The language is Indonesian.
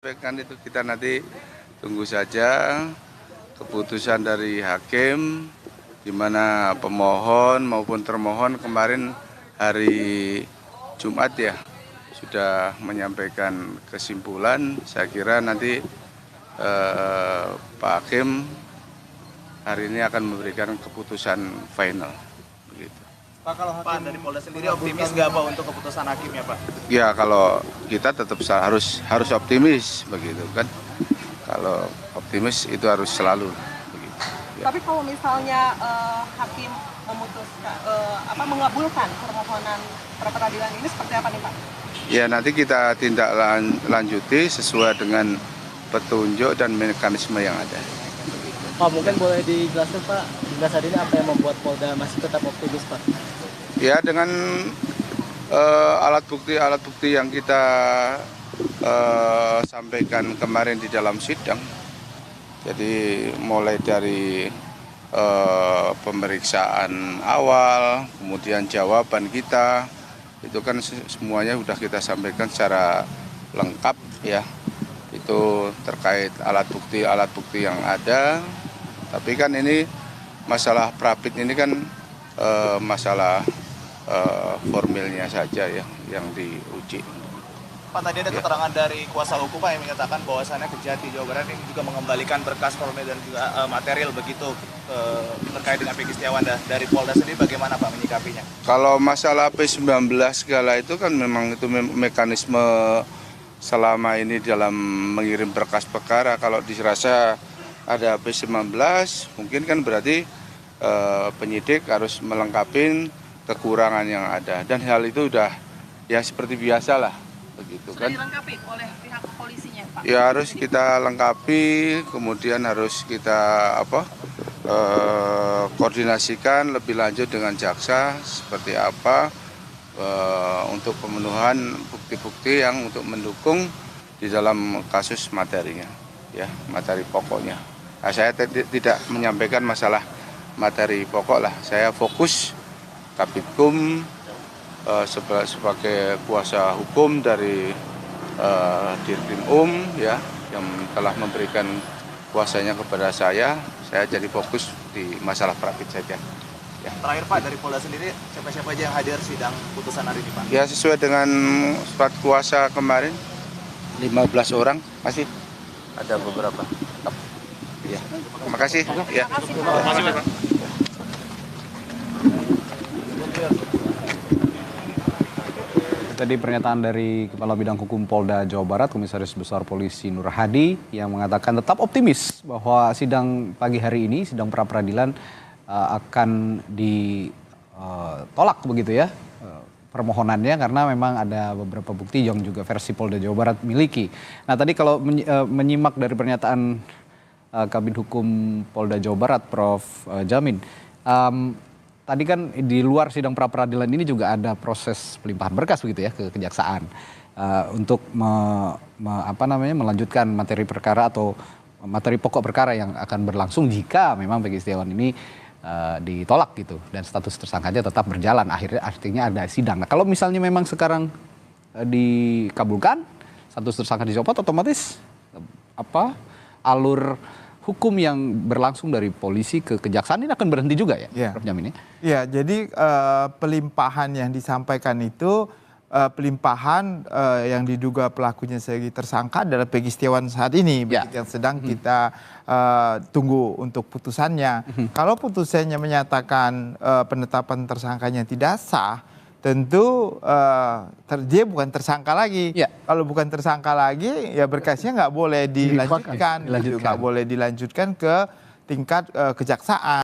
Kan itu kita nanti tunggu saja keputusan dari hakim, di mana pemohon maupun termohon kemarin hari Jumat ya sudah menyampaikan kesimpulan. Saya kira nanti Pak Hakim hari ini akan memberikan keputusan final. Begitu. Pak, kalau Pak dari Polda sendiri optimis nggak Pak untuk keputusan hakim ya Pak? Ya kalau kita tetap harus optimis begitu kan. Kalau optimis itu harus selalu begitu. Ya. Tapi kalau misalnya hakim memutuskan mengabulkan permohonan pra-peradilan ini seperti apa nih Pak? Ya nanti kita tindak lanjuti sesuai dengan petunjuk dan mekanisme yang ada. Pak, mungkin boleh dijelaskan Pak, hingga saat ini apa yang membuat Polda masih tetap optimis Pak? Ya dengan alat bukti yang kita sampaikan kemarin di dalam sidang. Jadi mulai dari pemeriksaan awal, kemudian jawaban kita, itu kan semuanya sudah kita sampaikan secara lengkap ya. Itu terkait alat bukti yang ada. Tapi kan ini masalah prapit ini kan masalah formilnya saja ya yang diuji. Pak, tadi ada keterangan dari kuasa hukum Pak yang menyatakan bahwasannya Kejati Jawa Barat ini juga mengembalikan berkas formil dan juga material begitu terkait dengan Peggy Setiawan. Dari Polda sendiri bagaimana Pak menyikapinya? Kalau masalah P19 segala itu kan memang itu mekanisme selama ini dalam mengirim berkas perkara. Kalau dirasa ada P19 mungkin kan berarti penyidik harus melengkapi kekurangan yang ada, dan hal itu udah ya seperti biasa lah begitu kan. Sudah dilengkapi oleh pihak polisinya Pak? Ya harus kita lengkapi, kemudian harus kita koordinasikan lebih lanjut dengan jaksa seperti apa untuk pemenuhan bukti-bukti yang untuk mendukung di dalam kasus materinya, ya materi pokoknya. Nah, saya tidak menyampaikan masalah materi pokok lah, saya fokus Kabitkum sebagai kuasa hukum dari Dirkrim ya yang telah memberikan kuasanya kepada saya jadi fokus di masalah prapit saja. Ya. Terakhir Pak, dari Polda sendiri siapa-siapa aja yang hadir sidang putusan hari ini Pak? Ya sesuai dengan surat kuasa kemarin 15 orang, masih ada beberapa. Ya. Terima kasih. Ya. Terima kasih Pak. Tadi pernyataan dari Kepala Bidang Hukum Polda Jawa Barat, Komisaris Besar Polisi Nur Hadi, yang mengatakan tetap optimis bahwa sidang pagi hari ini, sidang pra-peradilan akan ditolak begitu ya permohonannya, karena memang ada beberapa bukti yang juga versi Polda Jawa Barat miliki. Nah tadi kalau menyimak dari pernyataan Kabid Hukum Polda Jawa Barat, Prof. Jamin, tadi kan di luar sidang pra-peradilan ini juga ada proses pelimpahan berkas begitu ya ke kejaksaan untuk melanjutkan materi perkara atau materi pokok perkara yang akan berlangsung jika memang Peggy Setiawan ini ditolak gitu dan status tersangkanya tetap berjalan, artinya ada sidang. Nah kalau misalnya memang sekarang dikabulkan, status tersangka dicopot, otomatis alur hukum yang berlangsung dari polisi ke kejaksaan ini akan berhenti juga ya, Prof. Jamin? Ya, jadi pelimpahan yang disampaikan itu pelimpahan yang diduga pelakunya sebagai tersangka adalah Peggy Setiawan saat ini, yang sedang kita tunggu untuk putusannya. Kalau putusannya menyatakan penetapan tersangkanya tidak sah, tentu dia bukan tersangka lagi. Kalau bukan tersangka lagi, ya berkasnya nggak boleh dilanjutkan, nggak boleh dilanjutkan ke tingkat kejaksaan.